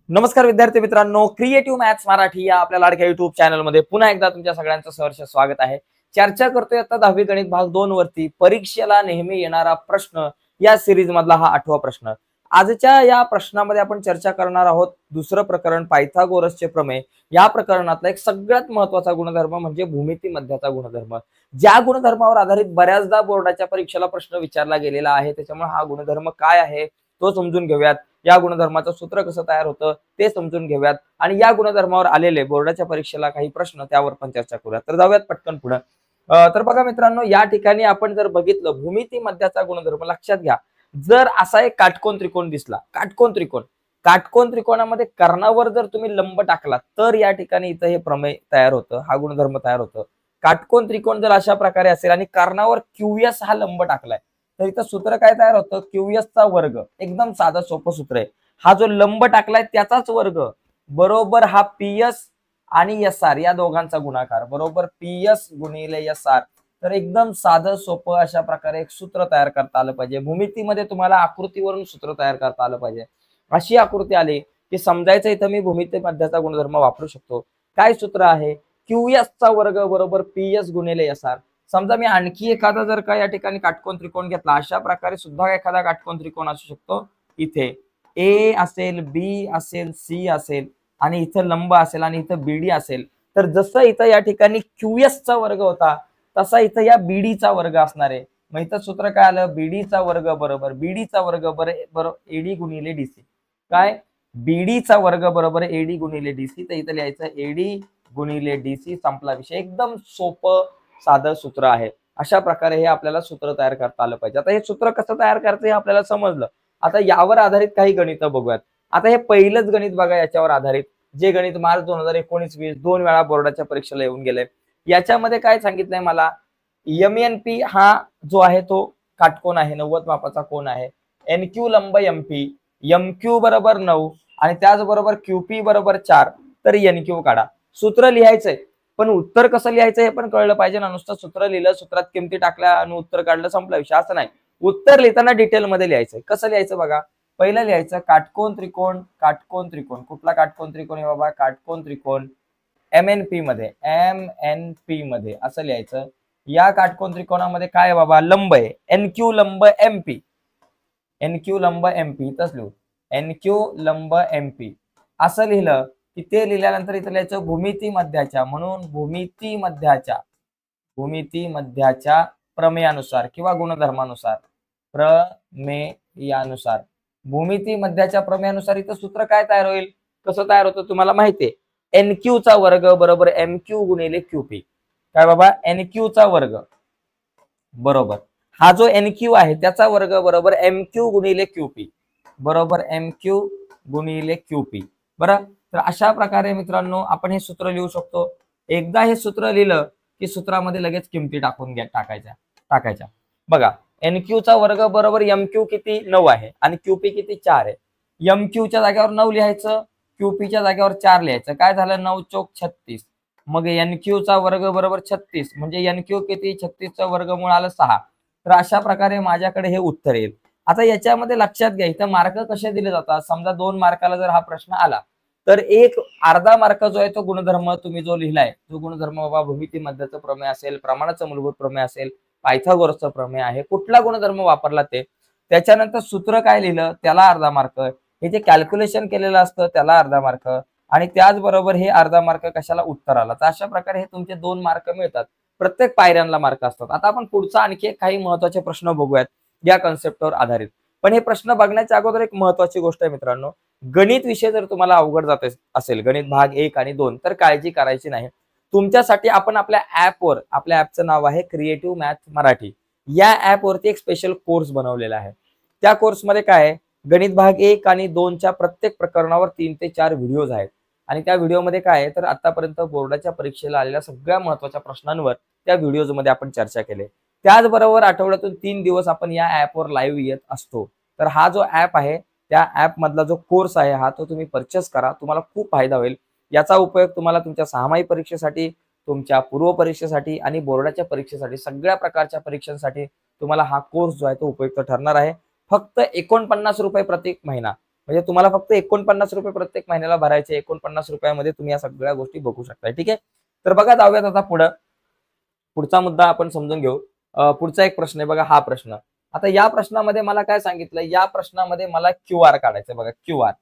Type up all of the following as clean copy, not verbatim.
नमस्कार विद्यार्थी मित्रांनो, क्रिएटिव्ह मॅथ्स मराठी या आपल्या लाडक्या युट्यूब चॅनलमध्ये पुन्हा एकदा तुमच्या सगळ्यांचं सहर्ष स्वागत आहे। चर्चा करतोय आता 10वी गणित भाग 2 वरती परीक्षेला नेहमी येणारा प्रश्न या सिरीज मधला हा 8वा प्रश्न। आजच्या या प्रश्नामध्ये आपण चर्चा करणार आहोत दुसरं प्रकरण पायथागोरसचे प्रमेय। या प्रकरणातला एक सगळ्यात महत्त्वाचा गुणधर्म म्हणजे भूमिती मध्याचा गुणधर्म। ज्या गुणधर्मावर आधारित बऱ्याचदा बोर्डाच्या परीक्षेला प्रश्न विचारला गेलेला आहे, त्याच्यामुळे हा गुणधर्म काय आहे तो समजून घेऊयात। या गुणधर्माचं सूत्र कसं तयार होतं ते समजून घेऊयात आणि या गुणधर्मावर आलेले बोर्डाच्या परीक्षेला काही प्रश्न त्यावर पण चर्चा करूयात। तर जाऊयात पटकन पुढे। तर बघा मित्रांनो, या ठिकाणी आपण जर बघितलं भूमिती मध्याचा गुणधर्म लक्षात घ्या। जर असा एक काटकोन त्रिकोण दिसला, काटकोन त्रिकोणामध्ये कर्णावर जर तुम्ही लंब टाकला तर या ठिकाणी इथं हे प्रमेय तयार होतं, हा गुणधर्म तयार होतं। काटकोन त्रिकोण जर अशा प्रकारे असेल आणि कर्णावर QS हा लंब टाकलाय तर इथं सूत्र काय तयार होतं, QS चा वर्ग। एकदम साधं सोपं सूत्र आहे। हा जो लंब टाकलाय त्याचाच वर्ग बरोबर हा PS आणि SR या दोघांचा गुणाकार बरोबर PS गुणिले SR। तर एकदम साधं सोपं अशा प्रकारे एक सूत्र तयार करता आलं पाहिजे। भूमितीमध्ये तुम्हाला आकृतीवरून सूत्र तयार करता आलं पाहिजे। अशी आकृती आली की समजायचं इथं मी भूमिती मध्याचा गुणधर्म वापरू शकतो। काय सूत्र आहे, QS चा वर्ग बरोबर PS गुणिले SR। समजा मी आणखी एखादा जर का या ठिकाणी काटकोन त्रिकोण घेतला, अशा प्रकारे सुद्धा एखादा काटकोन त्रिकोण असू शकतो। इथे A असेल, B असेल, C असेल आणि इथं लंब असेल आणि इथं BD असेल। तर जसं इथं या ठिकाणी QS चा वर्ग होता तसा इथं या BD चा वर्ग असणार आहे। मग इथं सूत्र काय आलं, BD चा वर्ग बरोबर BD चा वर्ग बरोबर AD गुणिले DC। काय, BD चा वर्ग बरोबर AD गुणिले DC। तर इथं लिहायचं AD गुणिले DC, संपला विषय। एकदम सोपं साधं सूत्र आहे। अशा प्रकारे हे आपल्याला सूत्र तयार करता आलं पाहिजे। आता हे सूत्र कसं तयार करायचं हे आपल्याला समजलं। आता यावर आधारित काही गणित बघूयात। आता हे पहिलंच गणित बघा याच्यावर आधारित, जे गणित मार्च 2019-20 दोन वेळा बोर्डाच्या परीक्षेला येऊन गेले। याच्यामध्ये काय सांगितलंय मला, MNP हा जो आहे तो काटकोन आहे, 90 मापाचा कोन आहे। NQ लंब MP, MQ बरोबर 9 आणि त्याचबरोबर QP बरोबर 4। तर NQ काढा। सूत्र लिहायचंय पण उत्तर कसं लिहायचं हे पण कळलं पाहिजे ना। नुसतं सूत्र लिहिलं, सूत्रात किमती टाकल्या आणि उत्तर काढलं, संपला विषय, असं नाही। उत्तर लिहिताना डिटेल मध्ये लिहायचंय। कसं लिहायचं बघा, पहिलं लिहायचं काटकोन त्रिकोण, काटकोन त्रिकोण कुठला काटकोन त्रिकोण आहे बाबा, काटकोन त्रिकोण MNP मध्ये असं लिहायचं। या काटकोन त्रिकोणामध्ये काय आहे बाबा, लंब आहे NQ लंब MP, NQ लंब MP इथंच लिहू, NQ लंब MP असं लिहिलं की ते लिहिल्यानंतर इथं लिहायचं भूमिती मध्याच्या, म्हणून भूमिती मध्याच्या प्रमेयानुसार किंवा गुणधर्मानुसार, प्रमेयानुसार भूमिती मध्याच्या प्रमेयानुसार इथं सूत्र काय तयार होईल, कसं तयार होतं तुम्हाला माहितीये। NQ चा वर्ग बरोबर MQ गुणिले QP। काय बाबा, NQ चा वर्ग बरोबर हा जो NQ आहे त्याचा वर्ग बरोबर MQ गुणिले QP बरोबर MQ गुणिले QP। बरं, तर अशा प्रकारे मित्रांनो आपण हे सूत्र लिहू शकतो। एकदा हे सूत्र लिहिलं की सूत्रामध्ये लगेच किमती टाकायच्या। बघा, NQ चा वर्ग बरोबर MQ किती 9 आहे आणि QP किती 4 आहे। MQ च्या जागेवर 9 लिहायचं, QP च्या जागेवर 4 लिहायचं। काय झालं, 9 चौक 36। मग NQ चा वर्ग बरोबर 36 म्हणजे NQ किती, 36 चा वर्गमूळ आलं 6। तर अशा प्रकारे माझ्याकडे हे उत्तर येईल। आता याच्यामध्ये लक्षात घ्या, इथं मार्क कसे दिले जातात। समजा 2 मार्काला जर हा प्रश्न आला तर एक अर्धा मार्क जो आहे तो गुणधर्म तुम्ही जो लिहिलाय, जो गुणधर्म बाबा भूमिती मध्याचं प्रमेय असेल, प्रमाणाचं मूलभूत प्रमेय असेल, पायथागोरसचं प्रमेय आहे, कुठला गुणधर्म वापरला ते, त्याच्यानंतर सूत्र काय लिहिलं त्याला अर्धा मार्क, हे जे कॅल्क्युलेशन केलेलं असतं त्याला अर्धा मार्क आणि त्याचबरोबर हे अर्धा मार्क कशाला, उत्तर आला। तर अशा प्रकारे हे तुमचे 2 मार्क मिळतात। प्रत्येक पायऱ्यांना मार्क असतात। आता आपण पुढचा आणखी काही महत्त्वाचे प्रश्न बघूयात या कन्सेप्टवर आधारित। पण हे प्रश्न बघण्याच्या अगोदर एक महत्त्वाची गोष्ट आहे मित्रांनो, गणित विषय जर तुम्हाला अवघड जात असेल, गणित भाग 1 आणि 2, तर काळजी करायची नाही। तुमच्यासाठी आपण आपल्या ऍपवर, आपल्या ऍपचं नाव आहे क्रिएटिव्ह मॅथ्स मराठी, या ऍपवरती एक स्पेशल कोर्स बनवलेला आहे। त्या कोर्समध्ये काय आहे, गणित भाग 1 आणि 2 च्या प्रत्येक प्रकरणावर 3 ते 4 व्हिडिओज आहेत आणि त्या व्हिडिओमध्ये काय आहे तर आतापर्यंत बोर्डाच्या परीक्षेला आलेल्या सगळ्या महत्त्वाच्या प्रश्नांवर त्या व्हिडिओमध्ये आपण चर्चा केली। त्याचबरोबर आठवड्यातून 3 दिवस आपण या ऍपवर लाईव्ह येत असतो। तर हा जो ऍप आहे त्या ऍप मधला जो कोर्स आहे हा तो तुम्ही परचेस करा, तुम्हाला खूप फायदा होईल। याचा उपयोग तुम्हाला तुमच्या 6माही परीक्षेसाठी, तुमच्या पूर्व परीक्षेसाठी आणि बोर्डाच्या परीक्षेसाठी, सगळ्या प्रकारच्या परीक्षांसाठी तुम्हाला हा कोर्स जो आहे तो उपयुक्त ठरणार आहे। फक्त 49 रुपये प्रति महिना, म्हणजे तुम्हाला फक्त 49 रुपये प्रत्येक महिन्याला भरायचे. 49 रुपयामध्ये तुम्ही या सगळ्या गोष्टी बघू शकता. ठीक आहे, तर बघा जाऊयात आता पुढचा मुद्दा आपण समजून घेऊ. पुढचा एक प्रश्न आहे बघा, हा प्रश्न. आता या प्रश्नामध्ये मला काय सांगितलं, या प्रश्नामध्ये मला QR काढायचं. बघा QR.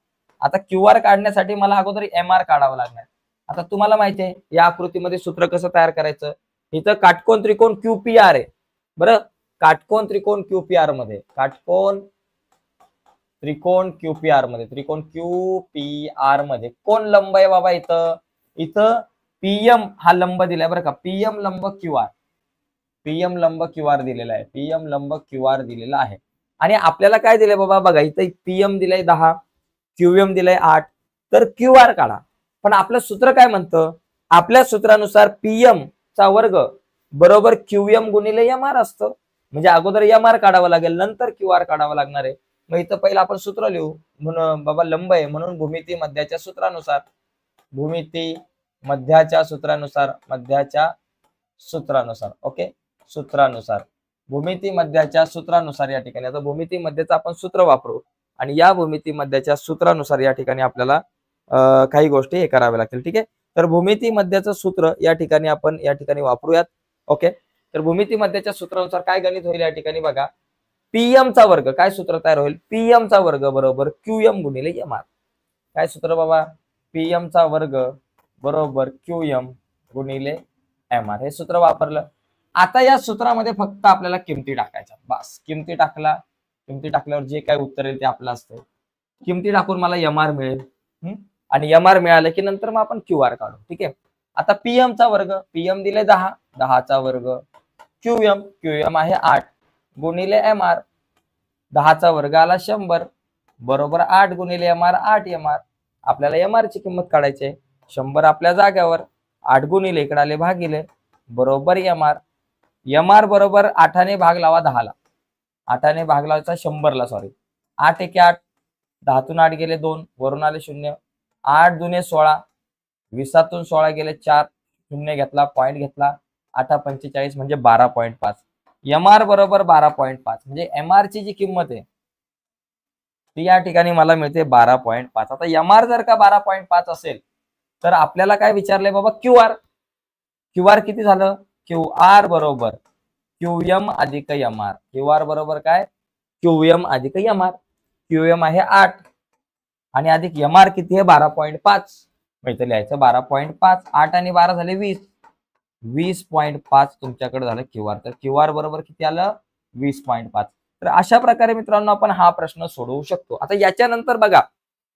आता QR काढण्यासाठी मला अगोदर MR काढावं लागणार. आता तुम्हाला माहिती आहे या आकृतीमध्ये सूत्र कसं तयार करायचं. इथं काटकोन त्रिकोण QPR आहे. बरं, काटकोन त्रिकोण QPR मध्ये, काटकोन त्रिकोण QPR मध्ये, त्रिकोण QPR मध्ये कोण लंब आहे बाबा. इथं PM हा लंब दिलाय बरं का. PM लंब QR, PM लंब QR दिलेला आहे. PM लंब QR दिलेला आहे. आणि आपल्याला काय दिलंय बाबा बघा, इथं PM दिलंय 10, QM दिलंय 8, तर QR काढा. पण आपलं सूत्र काय म्हणतं, आपल्या सूत्रानुसार PM चा वर्ग बरोबर QM गुणिले MR असतं. म्हणजे अगोदर MR काढावं लागेल, नंतर QR काढावं लागणार आहे. मग इथं पहिलं आपण सूत्र लिहू. म्हणून बाबा लंब आहे म्हणून भूमिती मध्याच्या सूत्रानुसार, भूमिती मध्याच्या सूत्रानुसार ओके, सूत्रानुसार, भूमिती मध्याच्या सूत्रानुसार या ठिकाणी. आता भूमिती मध्याचं आपण सूत्र वापरू आणि या भूमिती मध्याच्या सूत्रानुसार या ठिकाणी आपल्याला काही गोष्टी हे कराव्या लागतील. ठीक आहे, तर भूमिती मध्याचं सूत्र या ठिकाणी आपण वापरूयात. ओके, तर भूमिती मध्याच्या सूत्रानुसार काय गणित होईल या ठिकाणी बघा. PM चा वर्ग, काय सूत्र तयार होईल, PM चा वर्ग बरोबर QM गुणिले MR. काय सूत्र बाबा, PM चा वर्ग बरोबर QM गुणिले MR. हे सूत्र वापरलं. आता या सूत्रामध्ये फक्त आपल्याला किमती टाकायच्या. बस किमती टाकल्यावर जे काय उत्तर येईल ते आपलं असतं. किमती टाकून मला MR मिळेल आणि MR मिळालं की नंतर मग आपण QR काढू. ठीक आहे, आता PM चा वर्ग, PM दिले 10, 10 चा वर्ग, QM आहे 8 गुणिले MR, 10 चा वर्ग आला 100 बरोबर 8 गुणिले MR 8 MR. आपल्याला MR ची किंमत काढायची आहे. 100 आपल्या जाग्यावर, 8 गुणिले इकडे आले भागिले बरोबर MR बरोबर 8 ने भाग लावा 10 ला, 8 ने भाग लावायचा 100 ला, सॉरी 8 एके 8, 10 तून 8 गेले 2, वरून आले 0, 8 दुने 16, 20 तून 16 गेले 4, 0 घेतला, पॉईंट घेतला, 8 45 म्हणजे 12.5. MR बरोबर 12.5 म्हणजे MR ची जी किंमत आहे ती या ठिकाणी मला मिळते 12.5. आता MR जर का 12.5 असेल तर आपल्याला काय विचारलंय बाबा, QR किती झालं, QR बरोबर QM अधिक MR. QR बरोबर काय, QM अधिक MR. QM आहे 8 आणि अधिक MR किती आहे 12.5. इथं लिहायचं 12.5, 8 आणि 12 झाले 20.5 तुमच्याकडे झालं QR. तर QR बरोबर किती आलं 20.5. तर अशा प्रकारे मित्रांनो आपण हा प्रश्न सोडवू शकतो. आता याच्यानंतर बघा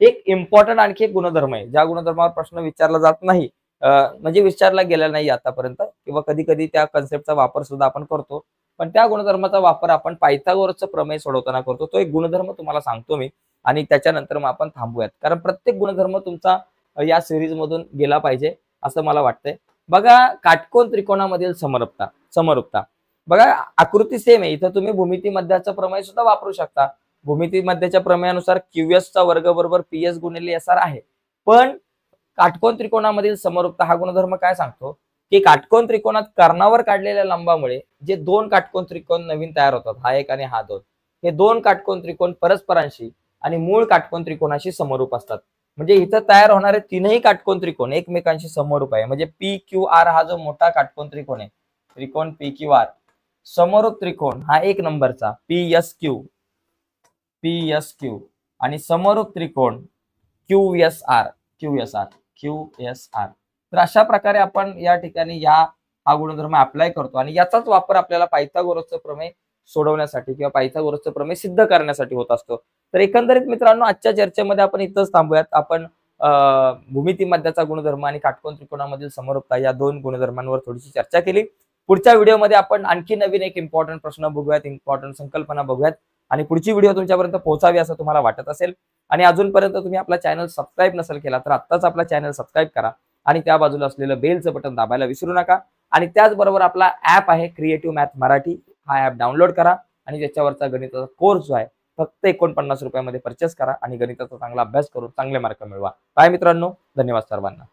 एक इम्पॉर्टंट आणखी एक गुणधर्म आहे, ज्या गुणधर्मावर प्रश्न विचारला जात नाही, म्हणजे विचारला गेला नाही आतापर्यंत, किंवा कधी कधी त्या कन्सेप्टचा वापर सुद्धा आपण करतो, पण त्या गुणधर्माचा वापर आपण पायथागोरसचं प्रमेय सोडवताना करतो. तो एक गुणधर्म तुम्हाला सांगतो मी आणि त्याच्यानंतर मग आपण थांबूयात, कारण प्रत्येक गुणधर्म तुमचा या सिरीज मधून गेला पाहिजे असं मला वाटतंय. बघा काटकोन त्रिकोणामधील समरूपता बघा, आकृती सेम आहे. इथं तुम्ही भूमिती मध्याचं प्रमेय सुद्धा वापरू शकता. भूमिती मध्याच्या प्रमेयानुसार QS चा वर्ग बरोबर PS गुणिले SR आहे. पण काटकोन त्रिकोणामधील समरूपता हा गुणधर्म काय सांगतो की काटकोन त्रिकोणात कर्णावर काढलेल्या लंबामुळे जे दोन काटकोन त्रिकोण नवीन तयार होतात, हा एक आणि हा दोन, हे दोन काटकोन त्रिकोण परस्परांशी आणि मूळ काटकोन त्रिकोणाशी समरूप असतात. म्हणजे इथं तयार होणारे तीनही काटकोन त्रिकोण एकमेकांशी समरूप आहे. म्हणजे PQR हा जो मोठा काटकोन त्रिकोण आहे, त्रिकोण PQR, समरूप त्रिकोण हा एक नंबरचा PSQ आणि समरूप त्रिकोण QSR. तर अशा प्रकारे आपण या ठिकाणी हा गुणधर्म अप्लाय करतो आणि याचाच वापर आपल्याला पायथागोरसचं प्रमेय सोडवण्यासाठी किंवा पायथागोरसचं प्रमेय सिद्ध करण्यासाठी होत असतो. तर एकंदरीत मित्रांनो आजच्या चर्चेमध्ये आपण इथंच थांबूयात. आपण भूमिती मध्याचा गुणधर्म आणि काटकोन त्रिकोणामधील समरूपता या दोन गुणधर्मांवर थोडीशी चर्चा केली. पुढच्या व्हिडिओमध्ये आपण आणखी नवीन एक इम्पॉर्टंट प्रश्न बघूयात, इम्पॉर्टंट संकल्पना बघूयात आणि पुढची व्हिडिओ तुमच्यापर्यंत पोहोचावी असं तुम्हाला वाटत असेल आणि अजूनपर्यंत तुम्ही आपला चॅनल सबस्क्राईब नसेल केला तर आत्ताच आपला चॅनल सबस्क्राईब करा आणि त्या बाजूला असलेलं बेलचं बटन दाबायला विसरू नका. आणि त्याचबरोबर आपला ऍप आहे क्रिएटिव्ह मॅथ मराठी, हा ऍप डाउनलोड करा आणि त्याच्यावरचा गणिताचा कोर्स जो आहे फक्त 49 रुपयामध्ये परचेस करा आणि गणिताचा चांगला अभ्यास करून चांगले मार्क मिळवा. बाय मित्रांनो, धन्यवाद सर्वांना.